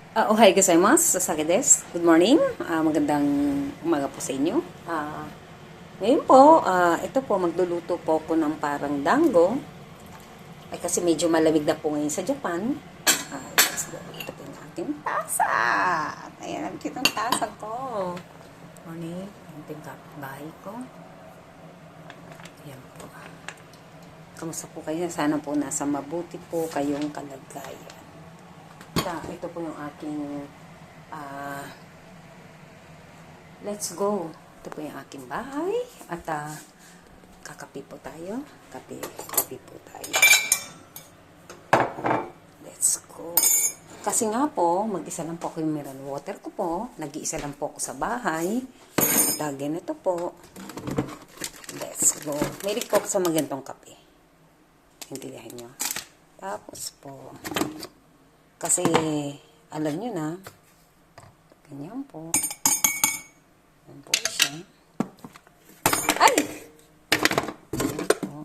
Ohay gozaimasu, Sasaki desu. Good morning. Magandang umaga po sa inyo. Ngayon po, ito po, magluluto po ako ng parang dango. Ay kasi medyo malamig na po ngayon sa Japan. Let's go. Ito po yung aking tasa. Ayan, ang cute ang tasa ko. Morning. Ayan po yung kapitbahay ko. Ayan po. Kamusta po kayo? Sana po nasa mabuti po kayong kalagayan. Ito po yung aking let's go. Ito po yung aking bahay at kakape po tayo. Kape po tayo. Let's go. Kasi nga po, mag-isa lang po ako yung mineral water ko po. Nag-iisa lang po ako sa bahay. At ganito po. Let's go. Mahilig po ako sa magandang kape. Intindihan nyo. Tapos po, kasi, alam nyo na, ganyan po. Ganyan po siya. Ay! Ganyan po.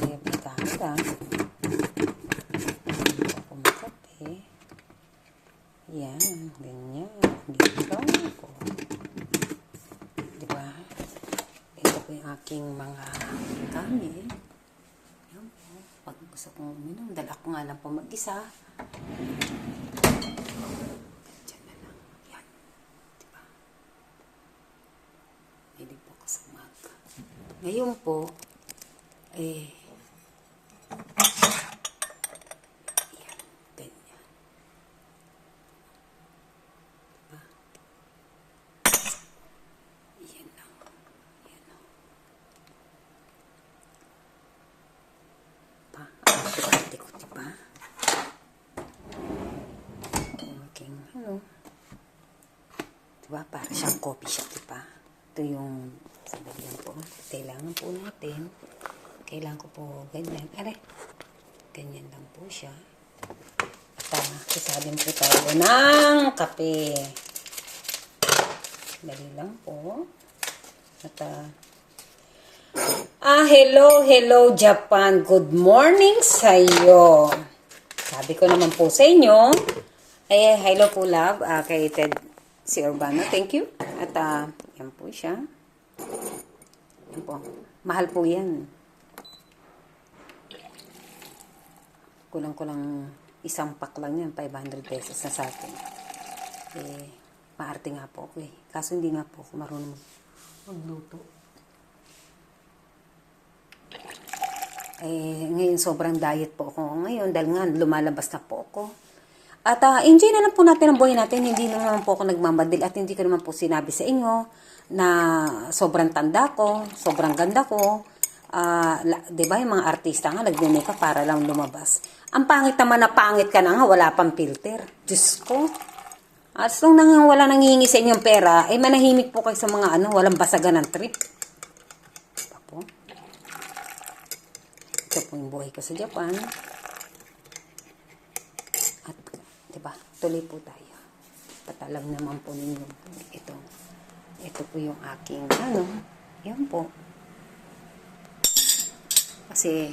Ay, aplikada. Ganyan po makape. Yan, ganyan. Ganyan po. Diba? Ito po yung aking mga gamit. Pag gusto kong uminom, dahil ako nga lang po mag-isa. Diyan na lang. Yan. Diba? Hilig po ko sa umaga. Ngayon po, yan. Ganyan. Diba? Yan lang. Yan lang. Ate ko, diba? Okay, hello. Diba? Para siyang coffee shop, diba? Ito yung sabayan po. Kailangan po natin. Kailangan ko po ganyan. Ganyan lang po siya. At sasabihin po tayo ng kape. Dali lang po. At hello Japan. Good morning sa iyo. Sabi ko naman po sa inyo, hello po love, kay Ted si Urbano. Thank you. At yan po siya. Yan po. Mahal po yan. Kulang-kulang isang pack lang yan, 500 pesos na sa atin. Maarte nga po ako Kaso hindi nga po ako marunong magluto. Ngayon sobrang diet po ako ngayon dahil nga lumalabas na po ako. At enjoy na lang po natin ang buhay natin. Hindi naman po ako nagmamadil at hindi ko naman po sinabi sa inyo na sobrang tanda ko, sobrang ganda ko. Diba yung mga artista nga nagme-makeup para lang lumabas. Ang pangit naman na pangit ka na nga, wala pang filter. Diyos ko. At nung wala nangihingi sa inyong pera, manahimik po kayo sa mga walang basagan ng trip. Ito po yung buhay ko sa Japan. At, diba, tuloy po tayo. Patalam naman po ninyo. Ito po yung aking, yan po. Kasi,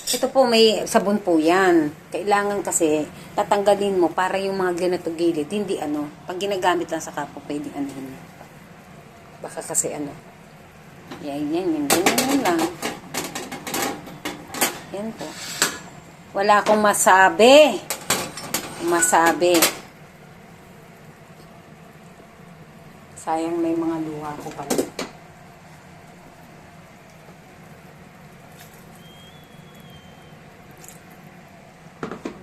ito po may sabon po yan. Kailangan kasi, tatanggalin mo para yung mga ganito gilid. Hindi pag ginagamit lang sa kapwa, pwede baka kasi yan lang. Yan po. Wala akong masabi. Sayang na yung mga luha ko pala.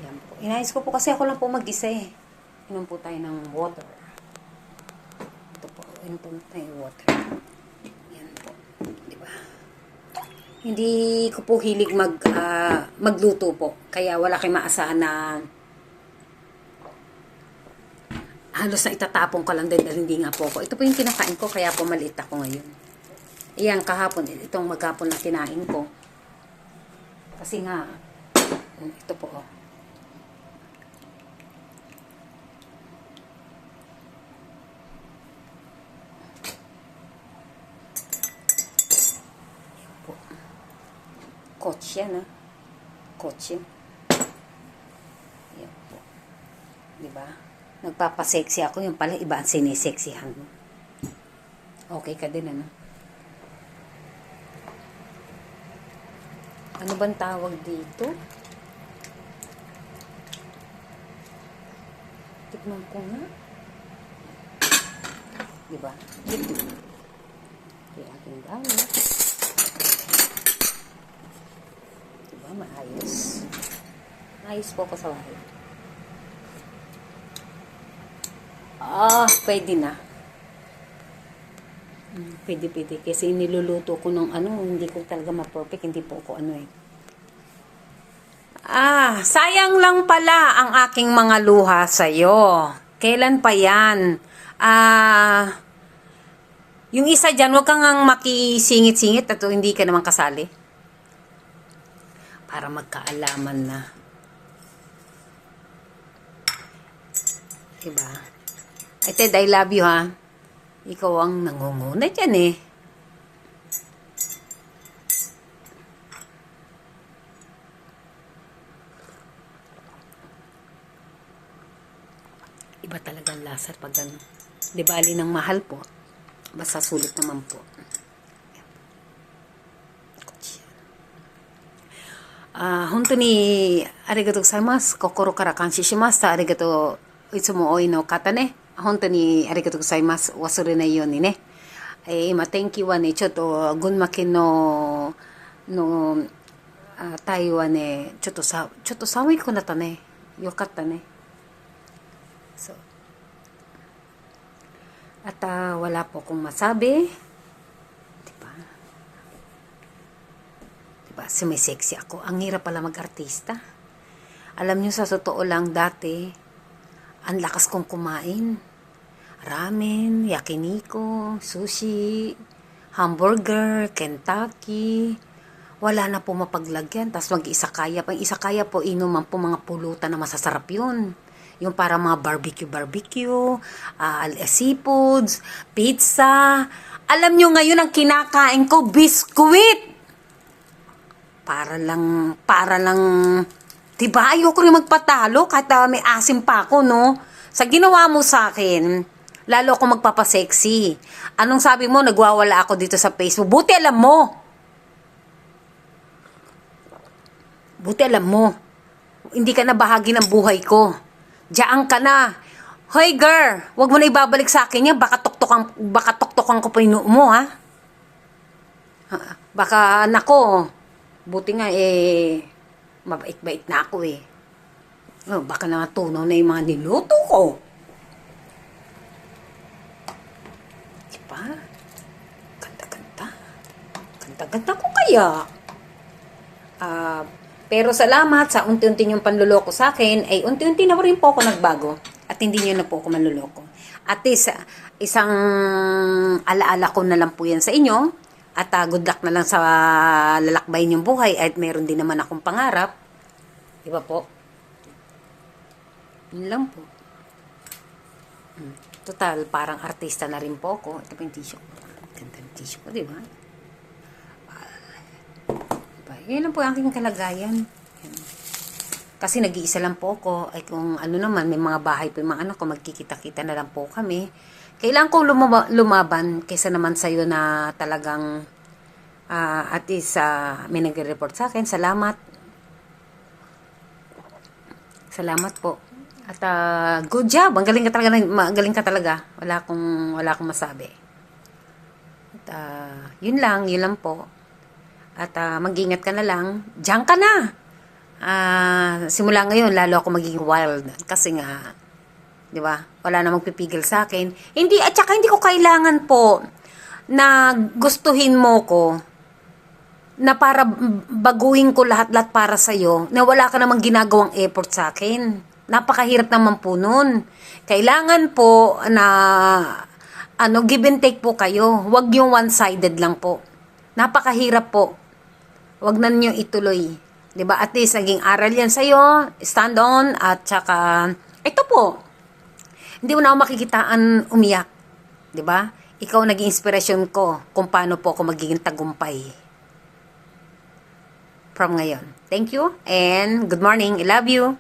Yan po. Inayos ko po kasi ako lang po mag-isa Inom po tayo ng water. Ito po. Inom po tayo ng water. Hindi ko po hilig magluto po. Kaya wala kayong maasahan na halos na itatapon ko lang din dahil hindi nga po ako. Ito po yung kinakain ko kaya po maliit ako ngayon. Iyan kahapon, itong maghapon na kinain ko. Kasi nga, ito po Coach yan, Coach yan. Di ba? Nagpapasexy ako, yung pala iba ang sinisexihan mo. Okay ka din, ano? Ano bang tawag dito? Tikman ko nga. Diba? Ito. Yung aking gamit. Diba? Maayos. Maayos po ko sa bahay. Pwede na. Pwede. Kasi niluluto ko ng ano, hindi ko talaga ma-perfect. Hindi po ko ano eh. Sayang lang pala ang aking mga luha sa'yo. Kailan pa yan? Yung isa dyan, huwag kang makisingit-singit at hindi ka naman kasali. Para magkaalaman na. Diba? Ay, Ted, I love you, ha? Ikaw ang nangunguna dyan, eh. Iba talaga ang lasa pag ano. Di bali ng mahal po. Basta sulit naman po. Honto ni arigatou gozaimasu. Kokoro kara kanshi shimashita. Arigatou. Itsumo oi no kata ne. Honto ni arigatou gozaimasu. Wasurenai you ni ne. Ima tenki wa ne, chotto gunmaken no tai wa ne, chotto samui ku natta ne. Yokatta ne. So, at wala po akong masabi. Diba? Diba? Sumisexy ako. Ang hirap pala mag-artista. Alam nyo, sa totoo lang dati, ang lakas kong kumain. Ramen, yakiniko, sushi, hamburger, Kentucky. Wala na po mapaglagyan. Tapos mag-isakaya. Pang isakaya po, inuman po mga pulutan na masasarap yun. Yung para mga barbecue, seafoods, pizza. Alam nyo ngayon ang kinakain ko, biskuit. Para lang, diba, ayoko rin magpatalo kahit may asim pa ako, no? Sa ginawa mo sa akin, lalo ako magpapasexy. Anong sabi mo, nagwawala ako dito sa Facebook? Buti alam mo. Hindi ka na bahagi ng buhay ko. Diyan ka na. Hoy girl, wag mo na ibabalik sa akin yan. Baka tuktokan ko pa yung noo mo, ha? Baka, nako, buti nga mabait-bait na ako eh. Baka natunaw na yung mga niluto ko. Diba? Ganda-ganda. Ganda-ganda ko kaya. Pero salamat sa unti-unti niyong panluloko sa akin, ay unti-unti na rin po ako nagbago. At hindi niyo na po ako manluloko. At isang alaala ko na lang po yan sa inyo. At good luck na lang sa lalakbay niyong buhay. At meron din naman akong pangarap. Diba po? Yun lang po. Total, parang artista na rin po ako. Ito po yung tissue ko. Ganda ng tissue ko, diba? Yun lang po ang aking kalagayan. Kasi nag-iisa lang po ako. Ay kung ano naman, may mga bahay po yung mga anak ko, magkikita-kita na lang po kami. Kailangan ko lumaban kaysa naman sa'yo na talagang at least may nagre-report sa akin. Salamat. Salamat po. At good job. Ang galing ka talaga. Wala akong masabi. At yun lang po. At mag-ingat ka na lang. Diyan ka na. Simula ngayon, lalo ako magiging wild. Kasi nga, di ba? Wala na magpipigil sa akin. At saka hindi ko kailangan po na gustuhin mo ko na para baguhin ko lahat-lahat para sa'yo na wala ka namang ginagawang effort sa akin. Napakahirap naman po nun. Kailangan po na give and take po kayo. Huwag yung one-sided lang po. Napakahirap po. Huwag na niyo ituloy. 'Di ba? At least naging aral 'yan sa iyo. Stand on at saka ito po. Hindi mo na ako makikitaan umiyak. 'Di ba? Ikaw naging inspirasyon ko kung paano po ako magiging tagumpay. From ngayon. Thank you and good morning. I love you.